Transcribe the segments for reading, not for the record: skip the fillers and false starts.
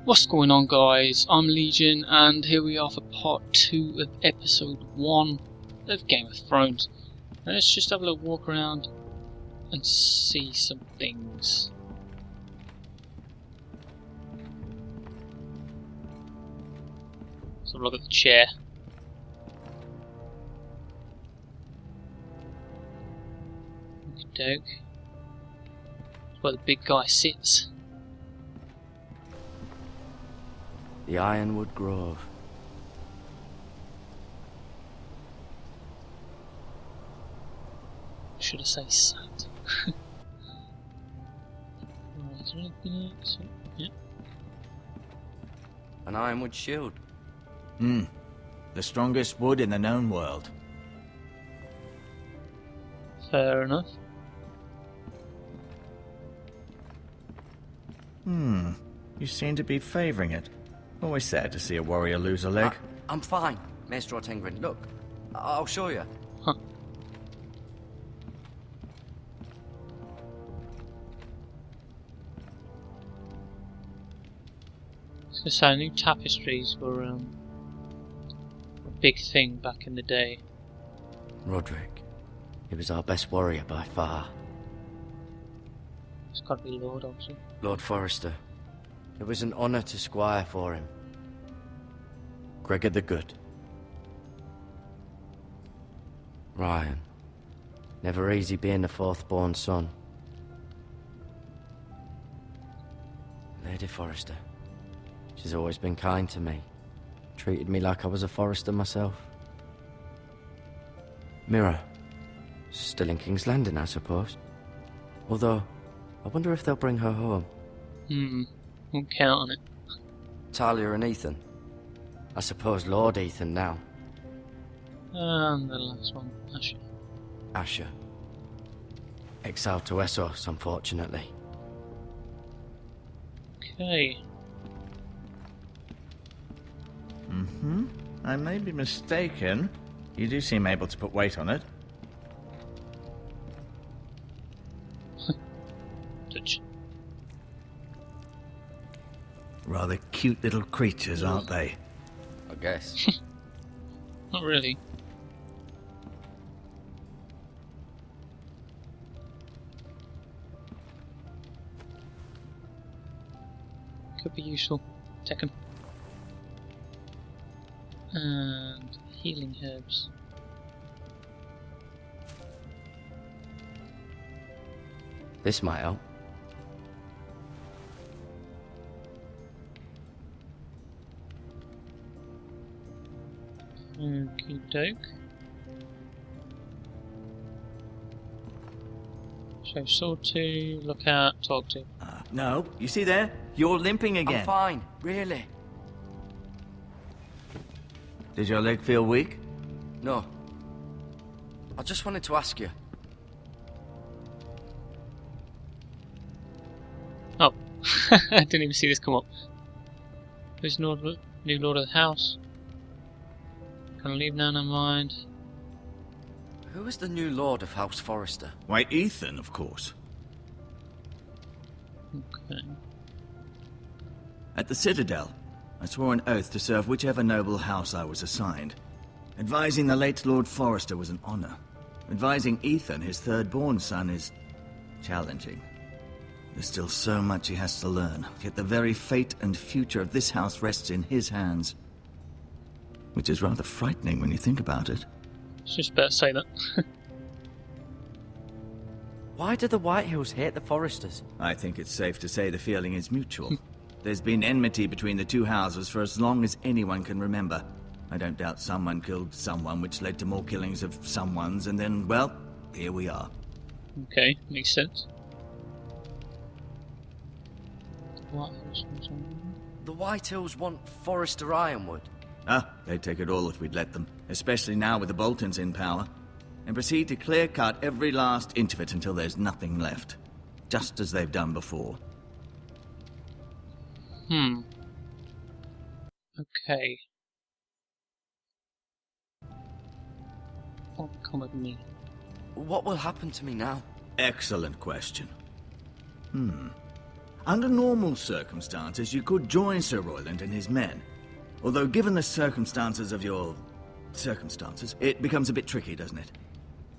What's going on, guys? I'm Legion, and here we are for part 2 of episode 1 of Game of Thrones. Now let's just have a little walk around and see some things. Let's have a look at the chair. Okey-doke. That's where the big guy sits. The Ironwood Grove. Should I say sat? Right, is there anything else? Yep. An Ironwood shield. The strongest wood in the known world. Fair enough. You seem to be favouring it. Always sad to see a warrior lose a leg. I'm fine, Maestro Tengrin. Look, I'll show you. Huh. So new tapestries were a big thing back in the day. Roderick. He was our best warrior by far. It's got to be Lord, obviously. Lord Forrester. It was an honour to squire for him. Gregor the Good. Ryan. Never easy being the fourth-born son. Lady Forrester. She's always been kind to me. Treated me like I was a Forrester myself. Mira. Still in King's Landing, I suppose. Although, I wonder if they'll bring her home. Won't count on it. Talia and Ethan. I suppose Lord Ethan now. And the last one, Asher. Asher. Exiled to Westeros, unfortunately. Okay. I may be mistaken. You do seem able to put weight on it. Touch. Rather cute little creatures, aren't they? I guess. Not really. Could be useful. Take 'em. And healing herbs. This might help. Okie doke. So sword to, look at, talk to. No, you see there? You're limping again. I'm fine, really. Does your leg feel weak? No. I just wanted to ask you. Oh, I didn't even see this come up. Who's new Lord of the House? Can I leave now, never mind. Who is the new Lord of House Forrester? Why, Ethan, of course. Okay. At the Citadel, I swore an oath to serve whichever noble house I was assigned. Advising the late Lord Forrester was an honor. Advising Ethan, his third-born son, is challenging. There's still so much he has to learn, yet the very fate and future of this house rests in his hands. Which is rather frightening when you think about it. It's just better to say that. Why do the Whitehills hate the Forresters? I think it's safe to say the feeling is mutual. There's been enmity between the two houses for as long as anyone can remember. I don't doubt someone killed someone, which led to more killings of someones, and then, well, here we are. Okay, makes sense. The Whitehills want Forrester Ironwood. They'd take it all if we'd let them, especially now with the Boltons in power, and proceed to clear-cut every last inch of it until there's nothing left, just as they've done before. Okay. What will become of me? What will happen to me now? Excellent question. Under normal circumstances, you could join Sir Royland and his men. Although, given the circumstances of your... circumstances, it becomes a bit tricky, doesn't it?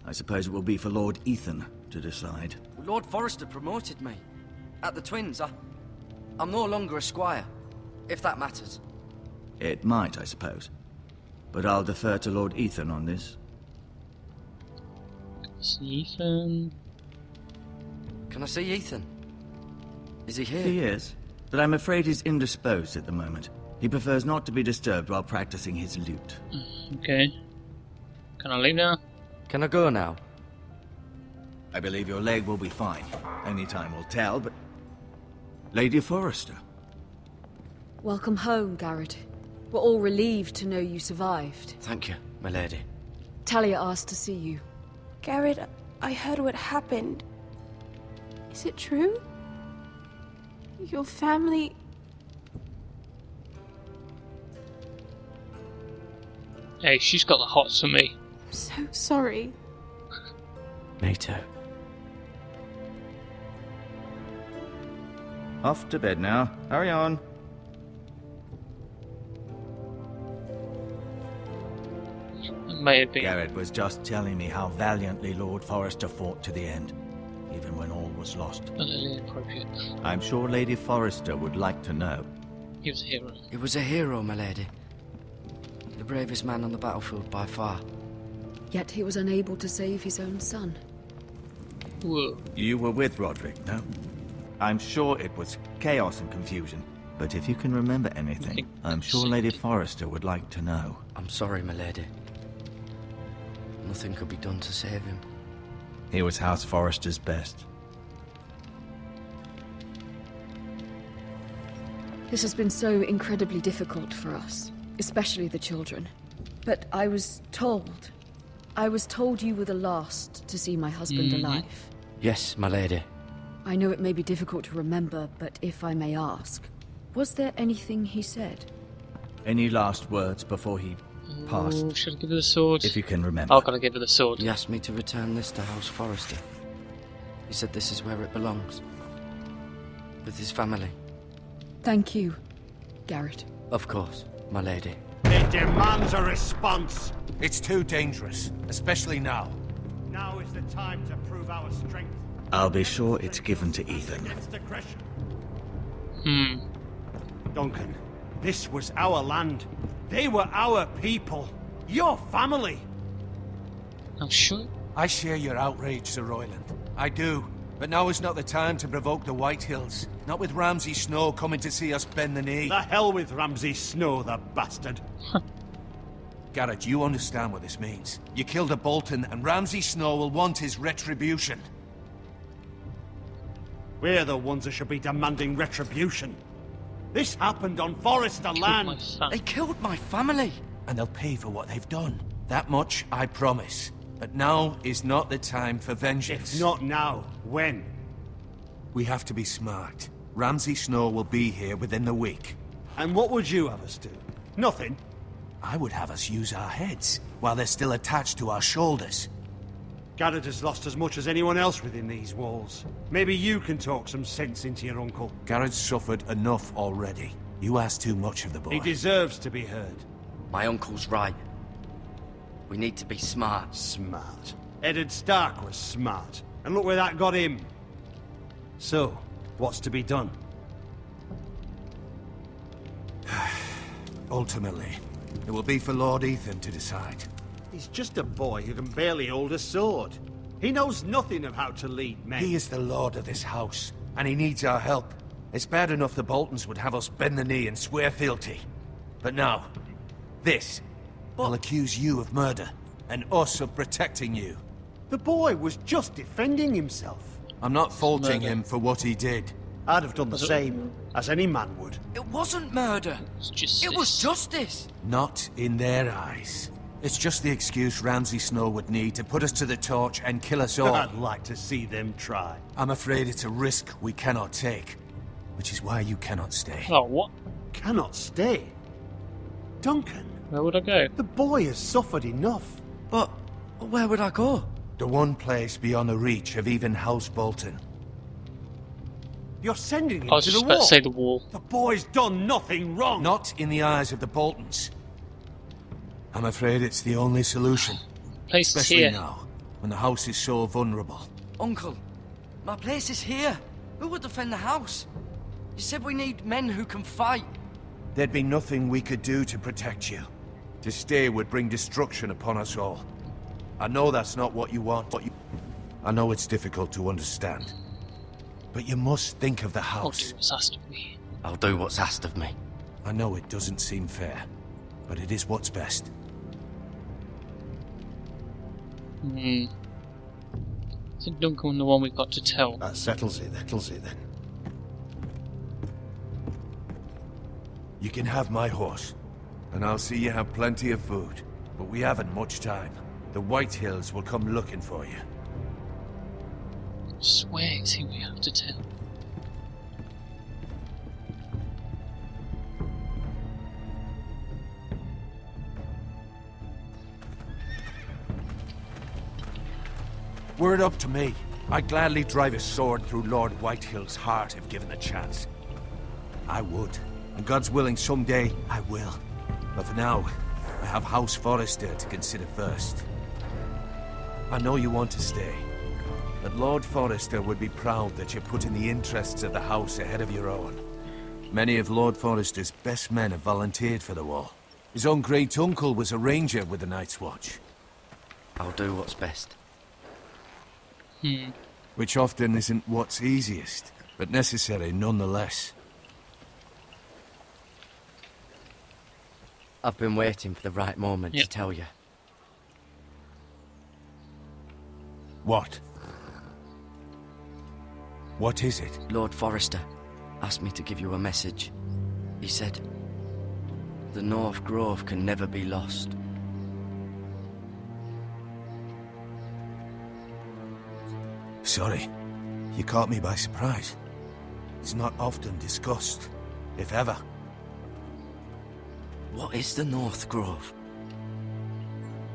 I suppose it will be for Lord Ethan to decide. Lord Forrester promoted me. At the Twins, I'm no longer a squire, if that matters. It might, I suppose. But I'll defer to Lord Ethan on this. Ethan. Can I see Ethan? Is he here? He is, but I'm afraid he's indisposed at the moment. He prefers not to be disturbed while practicing his lute. Okay. Can I leave now? Can I go now? I believe your leg will be fine. Only time will tell, but... Lady Forrester. Welcome home, Garrett. We're all relieved to know you survived. Thank you, my lady. Talia asked to see you. Garrett, I heard what happened. Is it true? Your family... Hey, she's got the hots for me. I'm so sorry. Me too. Off to bed now. Hurry on. It may have been. Garrett was just telling me how valiantly Lord Forrester fought to the end, even when all was lost. A little inappropriate. I'm sure Lady Forrester would like to know. He was a hero. He was a hero, my lady. The bravest man on the battlefield by far. Yet he was unable to save his own son. Whoa. You were with Roderick, no? I'm sure it was chaos and confusion. But if you can remember anything, I'm sure Lady Forrester would like to know. I'm sorry, my lady. Nothing could be done to save him. He was House Forrester's best. This has been so incredibly difficult for us, especially the children. But I was told you were the last to see my husband alive. Yes, my lady. I know it may be difficult to remember, but if I may ask, was there anything he said? Any last words before he passed? Oh, should I give her the sword? If you can remember. I've got to give her the sword. He asked me to return this to House Forrester. He said this is where it belongs. With his family. Thank you, Garrett. Of course, my lady. It demands a response. It's too dangerous, especially now. Now is the time to prove our strength. I'll be sure it's given to Ethan. Against aggression. Hmm. Duncan, this was our land. They were our people. Your family. I'm sure. I share your outrage, Sir Royland. I do. But now is not the time to provoke the White Hills. Not with Ramsay Snow coming to see us bend the knee. The hell with Ramsay Snow, the bastard. Garrett, you understand what this means. You killed a Bolton, and Ramsay Snow will want his retribution. We're the ones that should be demanding retribution. This happened on Forrester Killed my land. son. They killed my family! And they'll pay for what they've done. That much I promise. But now is not the time for vengeance. If not now, when? We have to be smart. Ramsay Snow will be here within the week. And what would you have us do? Nothing. I would have us use our heads, while they're still attached to our shoulders. Garrett has lost as much as anyone else within these walls. Maybe you can talk some sense into your uncle. Garrett's suffered enough already. You ask too much of the boy. He deserves to be heard. My uncle's right. We need to be smart. Smart. Eddard Stark was smart. And look where that got him. So, what's to be done? Ultimately, it will be for Lord Ethan to decide. He's just a boy who can barely hold a sword. He knows nothing of how to lead men. He is the lord of this house, and he needs our help. It's bad enough the Boltons would have us bend the knee and swear fealty. But now, this will accuse you of murder, and us of protecting you. The boy was just defending himself. I'm not faulting Murder. him for what he did. I'd have done the same, as any man would. It wasn't murder! It's just It was justice! Not in their eyes. It's just the excuse Ramsay Snow would need to put us to the torch and kill us all. I'd like to see them try. I'm afraid it's a risk we cannot take, which is why you cannot stay. Oh, what? Cannot stay. Duncan, Where would I go? the boy has suffered enough. But where would I go? The one place beyond the reach of even House Bolton. You're sending him I was to just the about wall. to say the wall. The boy's done nothing wrong. Not in the eyes of the Boltons. I'm afraid it's the only solution. Place is Especially here. now, when the house is so vulnerable. Uncle, my place is here. Who would defend the house? You said we need men who can fight. There'd be nothing we could do to protect you. To stay would bring destruction upon us all. I know that's not what you want, but I know it's difficult to understand. But you must think of the I'll do house. what's asked of me. I'll do what's asked of me. I know it doesn't seem fair, but it is what's best. Hmm. Is Duncan the one we've got to tell? That settles it then. You can have my horse, and I'll see you have plenty of food. But we haven't much time. The White Hills will come looking for you. I swear it's him we have to tell. Were it up to me, I'd gladly drive a sword through Lord Whitehill's heart if given the chance. I would. And God's willing, someday I will. But for now, I have House Forrester to consider first. I know you want to stay, but Lord Forrester would be proud that you're putting the interests of the house ahead of your own. Many of Lord Forrester's best men have volunteered for the wall. His own great-uncle was a ranger with the Night's Watch. I'll do what's best. Which often isn't what's easiest, but necessary nonetheless. I've been waiting for the right moment Yep. to tell you. What? What is it? Lord Forrester asked me to give you a message. He said, the North Grove can never be lost. Sorry, you caught me by surprise. It's not often discussed, if ever. What is the North Grove?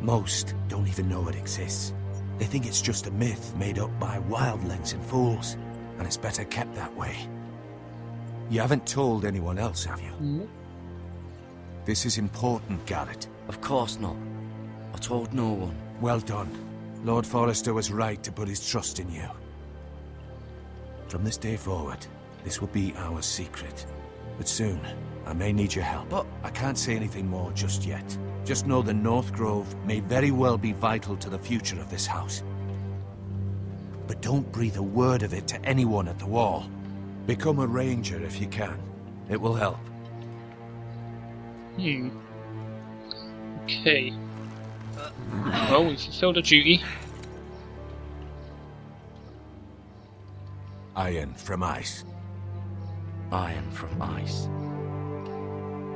Most don't even know it exists. They think it's just a myth made up by wildlings and fools, and it's better kept that way. You haven't told anyone else, have you? This is important, Garrett. Of course not. I told no one. Well done. Lord Forrester was right to put his trust in you. From this day forward, this will be our secret. But soon, I may need your help. But I can't say anything more just yet. Just know the North Grove may very well be vital to the future of this house. But don't breathe a word of it to anyone at the wall. Become a ranger if you can. It will help. Okay. Well, we've fulfilled our duty. Iron from ice. Iron from ice.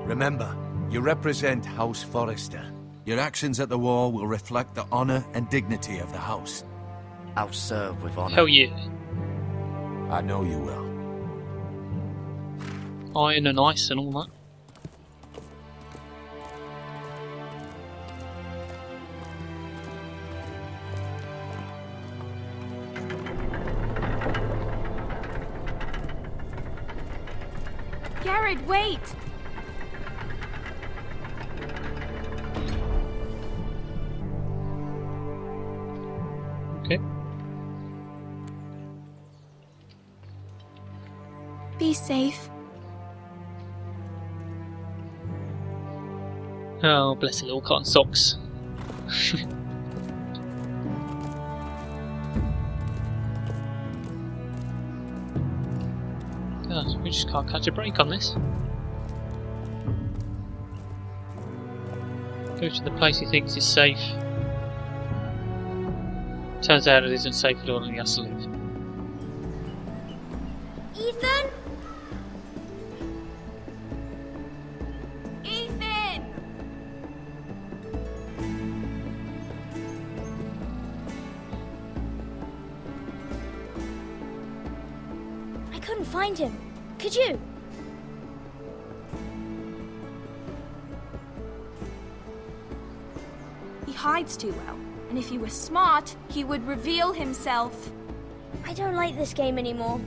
Remember, you represent House Forrester. Your actions at the wall will reflect the honor and dignity of the house. I'll serve with honor. Hell yeah. I know you will. Iron and ice and all that. Garrett, wait! Okay. Be safe. Oh, bless the little cotton socks. God, we just can't catch a break on this. Go to the place he thinks is safe. Turns out it isn't safe at all and he has to leave. Ethan? Ethan! I couldn't find him. Could you? He hides too well, and if he were smart, he would reveal himself. I don't like this game anymore.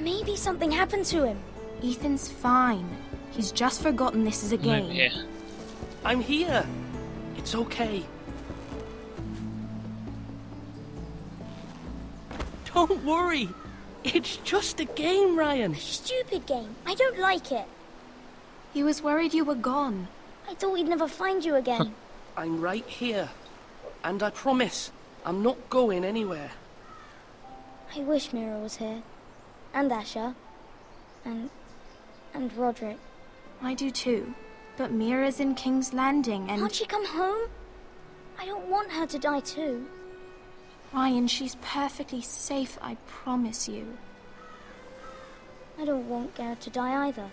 Maybe something happened to him. Ethan's fine. He's just forgotten this is a game. Yeah. I'm here. It's okay. Don't worry. It's just a game, Ryan. Stupid game. I don't like it. He was worried you were gone. I thought we'd never find you again. I'm right here. And I promise, I'm not going anywhere. I wish Mira was here. And Asher. And Roderick. I do too. But Mira's in King's Landing and... Can't she come home? I don't want her to die too. Ryan, she's perfectly safe, I promise you. I don't want Garrett to die either.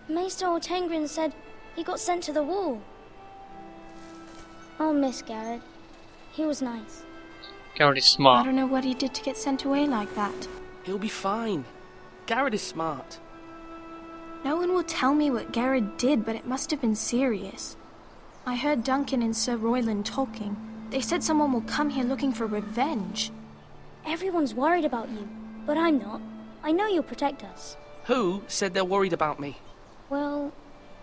Maester Ortengrin said he got sent to the wall. I'll miss Garrett. He was nice. Garrett is I smart. don't know what he did to get sent away like that. He'll be fine. Garrett is smart. No one will tell me what Garrett did, but it must have been serious. I heard Duncan and Sir Royland talking. They said someone will come here looking for revenge. Everyone's worried about you, but I'm not. I know you'll protect us. Who said they're worried about me? Well,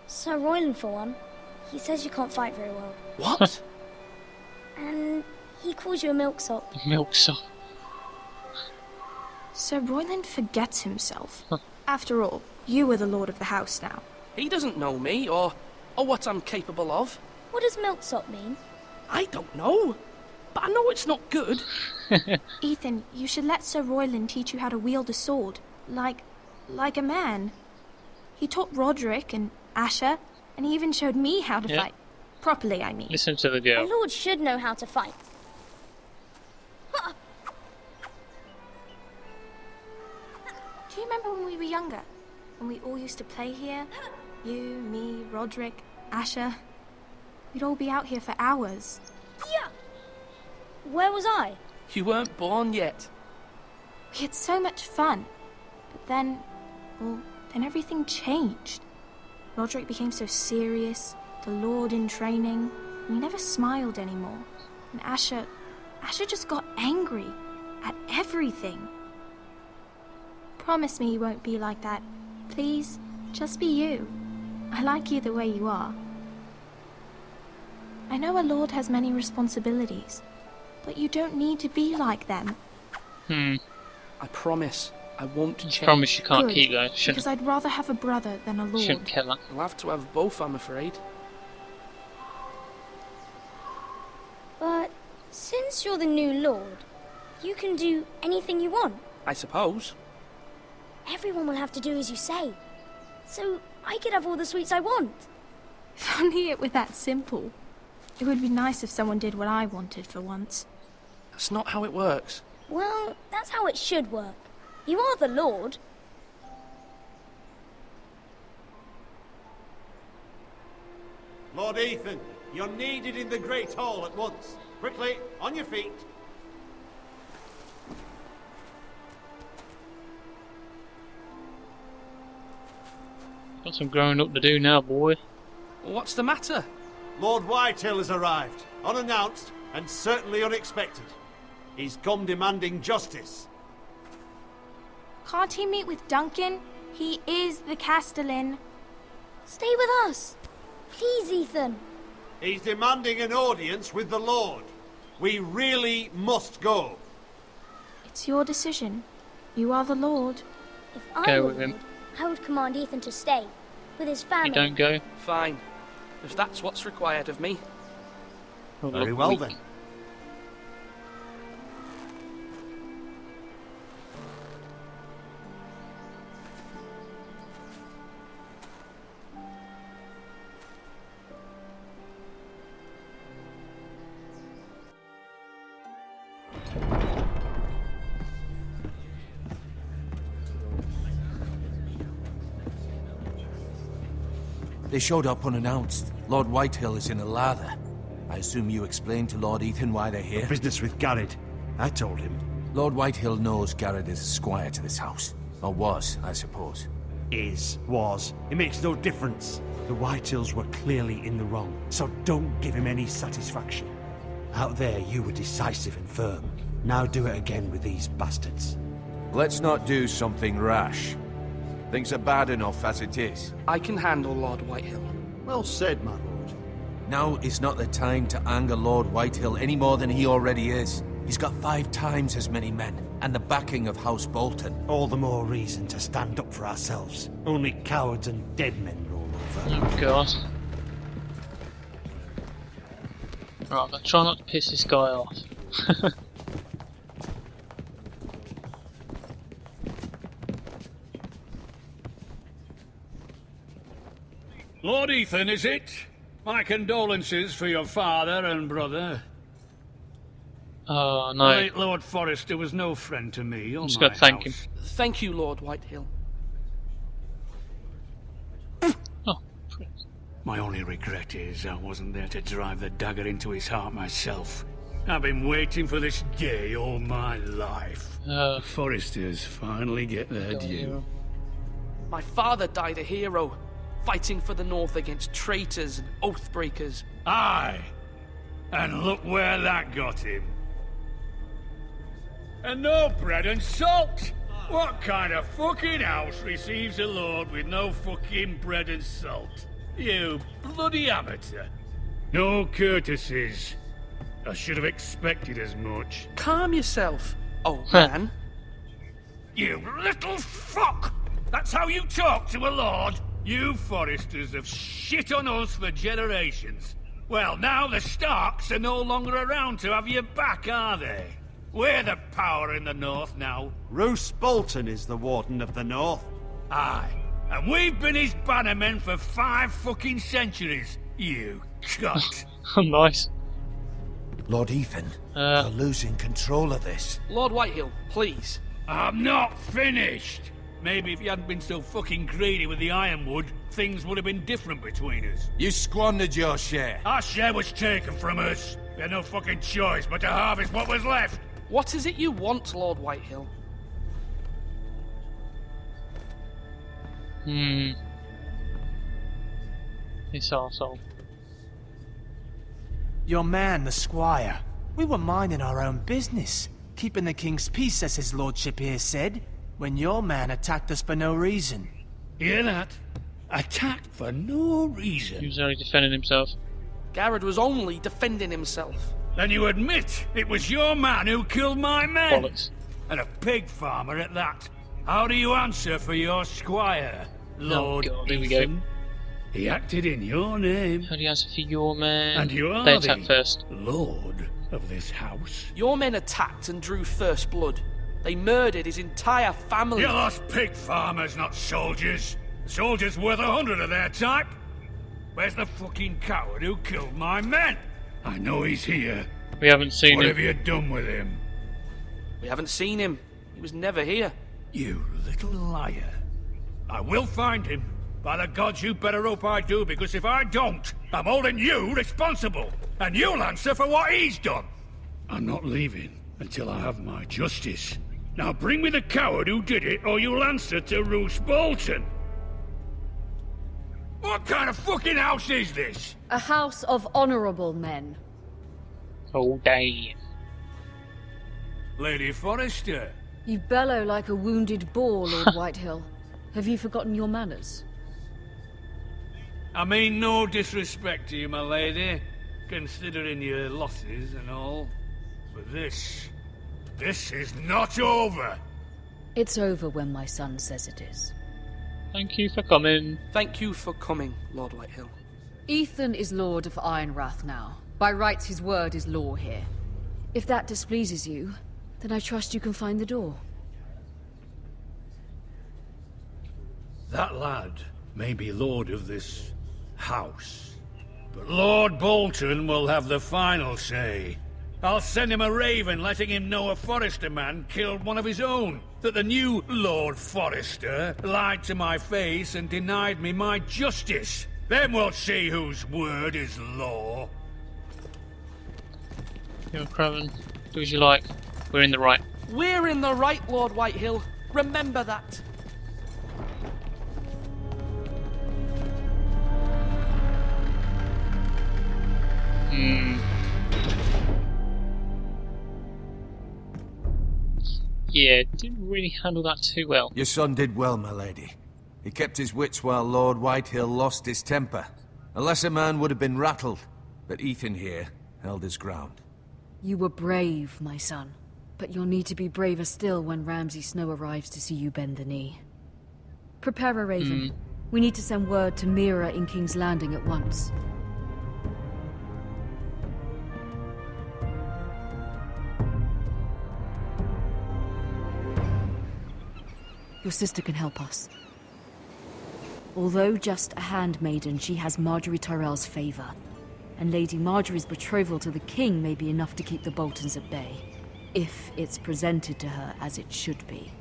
Sir Royland for one. He says you can't fight very well. What? And he calls you a milksop. Milksop. Sir Royland forgets himself. After all, you are the lord of the house now. He doesn't know me or what I'm capable of. What does milksop mean? I don't know. But I know it's not good. Ethan, you should let Sir Royland teach you how to wield a sword. Like a man. He taught Roderick and Asher, and he even showed me how to fight. Properly, I mean. Listen to the A girl. lord should know how to fight. Do you remember when we were younger? When we all used to play here? You, me, Roderick, Asher. We'd all be out here for hours. Yeah. Where was I? You weren't born yet. We had so much fun. But then everything changed. Roderick became so serious, the Lord in training, and he never smiled anymore. And Asher just got angry at everything. Promise me you won't be like that. Please, just be you. I like you the way you are. I know a lord has many responsibilities, but you don't need to be like them. I promise I won't change. Promise you can't Good, keep that. because Shouldn't, I'd rather have a brother than a lord. shouldn't kill her. I'll have to have both, I'm afraid. But since you're the new lord, you can do anything you want. I suppose. Everyone will have to do as you say. So I could have all the sweets I want. If only it were that simple. It would be nice if someone did what I wanted for once. That's not how it works. Well, that's how it should work. You are the lord. Lord Ethan, you're needed in the Great Hall at once. Quickly, on your feet. Got some growing up to do now, boy. What's the matter? Lord Whitehill has arrived, unannounced and certainly unexpected. He's come demanding justice. Can't he meet with Duncan? He is the Castellan. Stay with us. Please, Ethan. He's demanding an audience with the Lord. We really must go. It's your decision. You are the Lord. If I Go were with him. lord, I would command Ethan to stay with his family. You don't go. Fine. If that's what's required of me. Oh, Very look, well we- then. They showed up unannounced. Lord Whitehill is in a lather. I assume you explained to Lord Ethan why they're here? Business with Garrett. I told him. Lord Whitehill knows Garrett is a squire to this house. Or was, I suppose. Was. It makes no difference. The Whitehills were clearly in the wrong, so don't give him any satisfaction. Out there, you were decisive and firm. Now do it again with these bastards. Let's not do something rash. Things are bad enough as it is. I can handle Lord Whitehill. Well said, my lord. Now is not the time to anger Lord Whitehill any more than he already is. He's got 5 times as many men, and the backing of House Bolton. All the more reason to stand up for ourselves. Only cowards and dead men roll over. Oh god. Right, I'll try not to piss this guy off. Lord Ethan, is it? My condolences for your father and brother. Oh The no. late Lord Forrester was no friend to me or Just my gotta thank him. house. Thank you, Lord Whitehill. Oh, My only regret is I wasn't there to drive the dagger into his heart myself. I've been waiting for this day all my life. The Forresters finally get their due. My father died a hero, fighting for the North against traitors and oathbreakers. Aye, and look where that got him. And no bread and salt! What kind of fucking house receives a lord with no fucking bread and salt? You bloody amateur. No courtesies. I should have expected as much. Calm yourself, old man. You little fuck! That's how you talk to a lord? You Forresters have shit on us for generations. Well, now the Starks are no longer around to have your back, are they? We're the power in the North now. Roose Bolton is the Warden of the North. Aye. And we've been his bannermen for 5 fucking centuries. You cunt. nice. Lord Ethan, you're losing control of this. Lord Whitehill, please. I'm not finished. Maybe if you hadn't been so fucking greedy with the Ironwood, things would have been different between us. You squandered your share. Our share was taken from us. We had no fucking choice but to harvest what was left. What is it you want, Lord Whitehill? This arsehole. Your man, the squire. We were minding our own business, keeping the king's peace, as his lordship here said, when your man attacked us for no reason. Hear that? Attacked for no reason. He was only defending himself. Garrett was only defending himself. Then you admit it was your man who killed my men? Bollocks. And a pig farmer at that. How do you answer for your squire, Lord God, here we go. Ethan? He acted in your name. How do you answer for your man? And you are They attack first. Lord of this house. Your men attacked and drew first blood. They murdered his entire family. You lost pig farmers, not soldiers. The soldiers worth 100 of their type. Where's the fucking coward who killed my men? I know he's here. We haven't seen What him. have you done with him? We haven't seen him. He was never here. You little liar. I will find him. By the gods, you better hope I do, because if I don't, I'm holding you responsible. And you'll answer for what he's done. I'm not leaving until I have my justice. Now bring me the coward who did it, or you'll answer to Roose Bolton. What kind of fucking house is this? A house of honorable men. Oh, damn. Lady Forrester. You bellow like a wounded boar, Lord Whitehill. Have you forgotten your manners? I mean no disrespect to you, my lady, considering your losses and all. But this is not over. It's over when my son says it is. Thank you for coming. Thank you for coming, Lord Whitehill. Ethan is Lord of Ironwrath now. By rights, his word is law here. If that displeases you, then I trust you can find the door. That lad may be lord of this house, but Lord Bolton will have the final say. I'll send him a raven letting him know a Forrester man killed one of his own. That the new Lord Forrester lied to my face and denied me my justice. Then we'll see whose word is law. You're Craven. Do as you like. We're in the right. We're in the right, Lord Whitehill. Remember that. Yeah, didn't really handle that too well. Your son did well, my lady. He kept his wits while Lord Whitehill lost his temper. A lesser man would have been rattled, but Ethan here held his ground. You were brave, my son. But you'll need to be braver still when Ramsay Snow arrives to see you bend the knee. Prepare a raven. We need to send word to Mira in King's Landing at once. Your sister can help us. Although just a handmaiden, she has Marjorie Tyrell's favor. And Lady Marjorie's betrothal to the king may be enough to keep the Boltons at bay. If it's presented to her as it should be.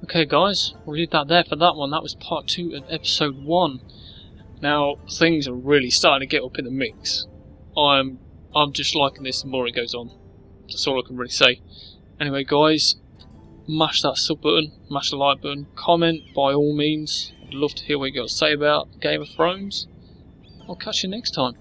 Okay guys, we'll leave that there for that one. That was part 2 of episode 1. Now, things are really starting to get up in the mix. I'm just liking this the more it goes on. That's all I can really say. Anyway guys, mash that sub button, mash the like button, comment by all means. I'd love to hear what you got to say about Game of Thrones. I'll catch you next time.